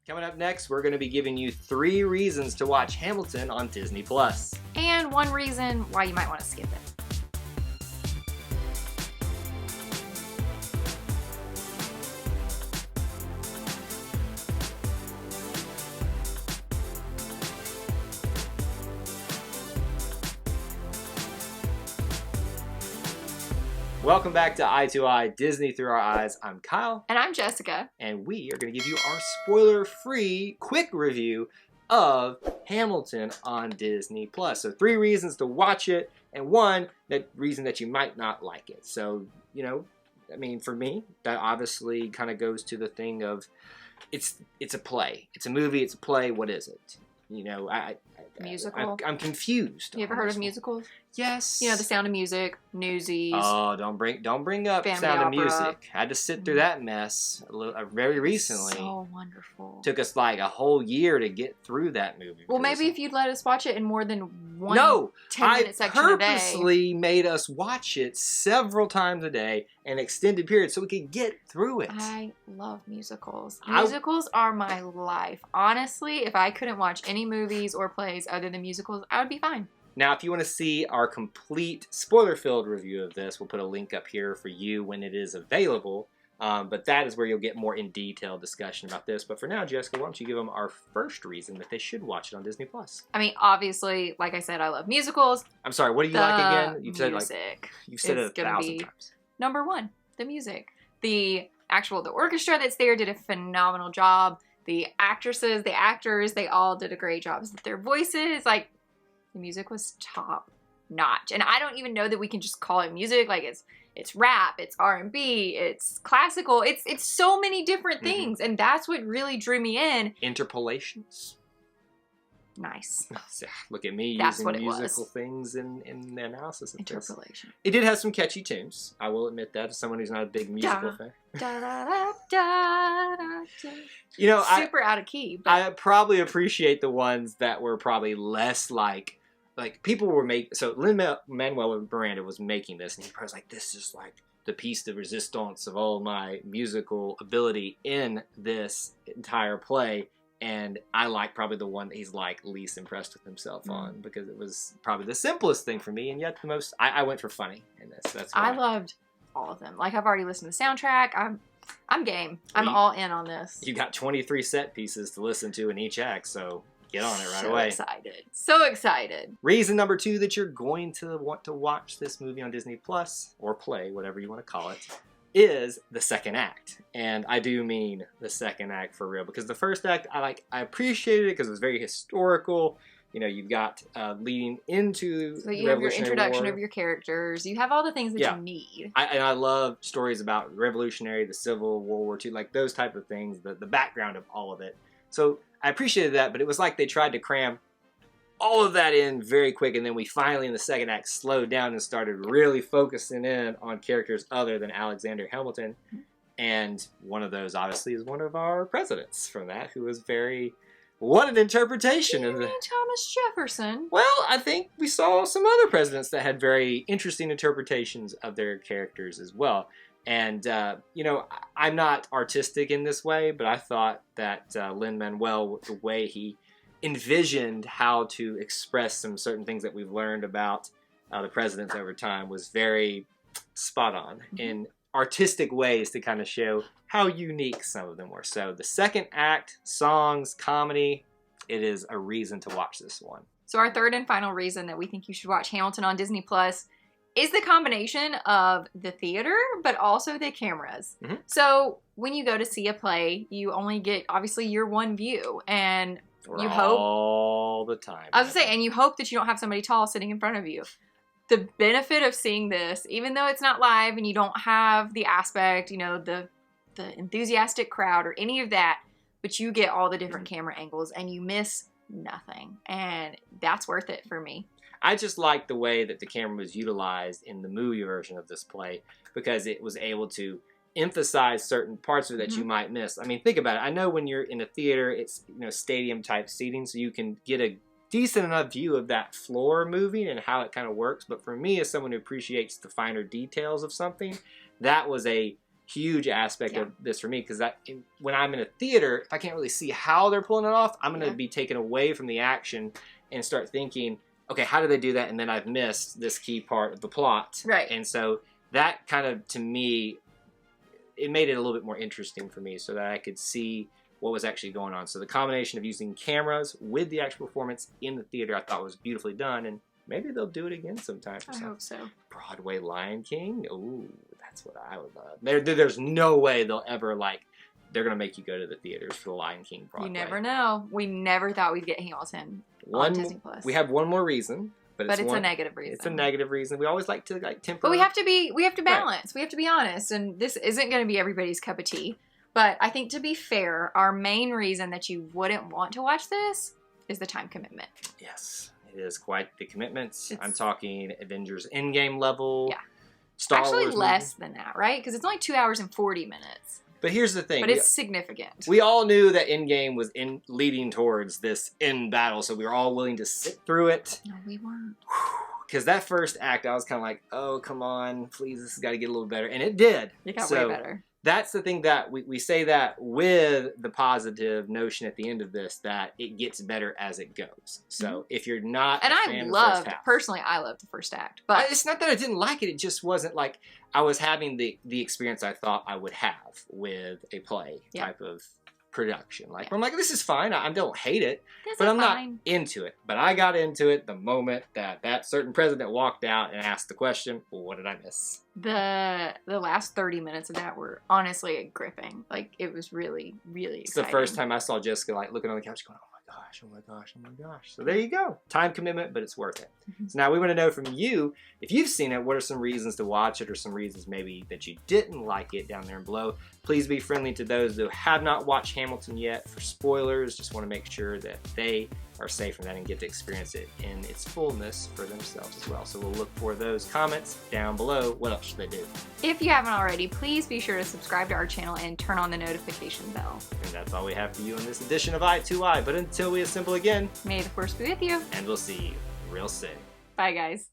Coming up next, we're going to be giving you 3 reasons to watch Hamilton on Disney+. And 1 reason why you might want to skip it. Welcome back to Eye to Eye, Disney Through Our Eyes. I'm Kyle. And I'm Jessica. And we are going to give you our spoiler-free, quick review of Hamilton on Disney+. So 3 reasons to watch it, and 1 reason that you might not like it. So, you know, I mean, for me, that obviously kind of goes to the thing of, it's a play. It's a movie, it's a play, what is it? You know, Musical? I'm confused. You ever heard of musicals? Yes. You know, The Sound of Music, Newsies. Oh, don't bring up Family Sound of Opera. Music. I had to sit through that mess very recently. So wonderful. Took us like a whole year to get through that movie. Well, maybe if you'd let us watch it in more than one 10-minute section a day. I purposely made us watch it several times a day, an extended period, so we could get through it. I love musicals. Musicals are my life. Honestly, if I couldn't watch any movies or plays other than musicals, I would be fine. Now, if you want to see our complete spoiler-filled review of this, we'll put a link up here for you when it is available. But that is where you'll get more in-detail discussion about this. But for now, Jessica, why don't you give them our first reason that they should watch it on Disney+. I mean, obviously, like I said, I love musicals. I'm sorry, what do you like again? You've said it 1,000 times. Number 1, the music. The orchestra that's there did a phenomenal job. The actresses, the actors, they all did a great job. Their voices, like, the music was top notch. And I don't even know that we can just call it music. Like, it's rap, it's R&B, it's classical. It's so many different things. And that's what really drew me in. Interpolations. Nice. Look at me That's using musical things in the analysis of Interpolation. This. It did have some catchy tunes. I will admit that as someone who's not a big musical fan. You know, super out of key. But I probably appreciate the ones that were probably less like people were making. So lin-manuel Miranda was making this, and he was like, "This is like the piece de resistance of all my musical ability in this entire play." And I like probably the one that he's like least impressed with himself on, because it was probably the simplest thing for me, and yet the most. I went for funny in this. That's why. I loved all of them. Like, I've already listened to the soundtrack. I'm game. I'm all in on this. You got 23 set pieces to listen to in each act, so get on it right away. So excited. Reason number 2 that you're going to want to watch this movie on Disney Plus, or play, whatever you want to call it, is the second act. And I do mean the second act for real, because the first act, I appreciated it because it was very historical. You know, you've got leading into so you have your introduction of your characters. You have all the things that you need. I love stories about Revolutionary, the Civil, World War II, like those type of things, the background of all of it. So I appreciated that, but it was like they tried to cram all of that in very quick, and then we finally in the second act slowed down and started really focusing in on characters other than Alexander Hamilton. And one of those obviously is one of our presidents from that, who was very... What an interpretation of the... Thomas Jefferson. Well, I think we saw some other presidents that had very interesting interpretations of their characters as well. And, you know, I'm not artistic in this way, but I thought that lin-manuel, the way he envisioned how to express some certain things that we've learned about the presidents over time, was very spot on in artistic ways to kind of show how unique some of them were. So the second act, songs, comedy, it is a reason to watch this one. So our third and final reason that we think you should watch Hamilton on Disney Plus is the combination of the theater, but also the cameras. So when you go to see a play, you only get, obviously, your one view, and you hope all the time. I was gonna say, and you hope that you don't have somebody tall sitting in front of you. The benefit of seeing this, even though it's not live and you don't have the aspect, you know, the enthusiastic crowd or any of that, but you get all the different camera angles and you miss nothing. And that's worth it for me. I just like the way that the camera was utilized in the movie version of this play, because it was able to emphasize certain parts of it that you might miss. I mean, think about it. I know when you're in a theater, it's, you know, stadium type seating, so you can get a decent enough view of that floor moving and how it kind of works. But for me, as someone who appreciates the finer details of something, that was a huge aspect of this for me, because when I'm in a theater, if I can't really see how they're pulling it off, I'm going to be taken away from the action and start thinking, okay, how did they do that? And then I've missed this key part of the plot. Right. And so that kind of, to me, it made it a little bit more interesting for me so that I could see what was actually going on. So the combination of using cameras with the actual performance in the theater, I thought was beautifully done, and maybe they'll do it again sometime. I hope so. Broadway Lion King? Ooh, that's what I would love. There's no way they'll ever, they're going to make you go to the theaters for the Lion King Broadway. You never know. We never thought we'd get Hamilton on Disney+. We have one more reason. But it's a negative reason. It's a negative reason. We always like to temper. But we have to balance. Right. We have to be honest. And this isn't going to be everybody's cup of tea. But I think, to be fair, our main reason that you wouldn't want to watch this is the time commitment. Yes, it is quite the commitment. I'm talking Avengers Endgame level. Yeah. Star Actually, Wars less movie. than that, right? Because it's only 2 hours and 40 minutes. But here's the thing. But it's significant. We all knew that Endgame was leading towards this end battle, so we were all willing to sit through it. No, we weren't. Because that first act, I was kind of like, oh, come on, please, this has got to get a little better. And it did. It got way better. That's the thing that we say that with the positive notion at the end of this, that it gets better as it goes. So if you're not and a I fan loved, of the first half, personally, I loved the first act. But it's not that I didn't like it. It just wasn't like I was having the experience I thought I would have with a play type of production. I'm like, this is fine. I don't hate it, but I'm not into it. But I got into it the moment that certain president walked out and asked the question, well, what did I miss? The last 30 minutes of that were honestly gripping. It was really, really exciting. It's the first time I saw Jessica looking on the couch going, oh my gosh, oh my gosh, oh my gosh. So there you go. Time commitment, but it's worth it. So now we want to know from you, if you've seen it, what are some reasons to watch it, or some reasons maybe that you didn't like it down there below. Please be friendly to those who have not watched Hamilton yet. For spoilers, just want to make sure that they are safe from that and get to experience it in its fullness for themselves as well. So we'll look for those comments down below. What else should they do? If you haven't already, please be sure to subscribe to our channel and turn on the notification bell. And that's all we have for you in this edition of Eye2Eye. But until we assemble again, May the Force be with you. and we'll see you real soon. Bye, guys.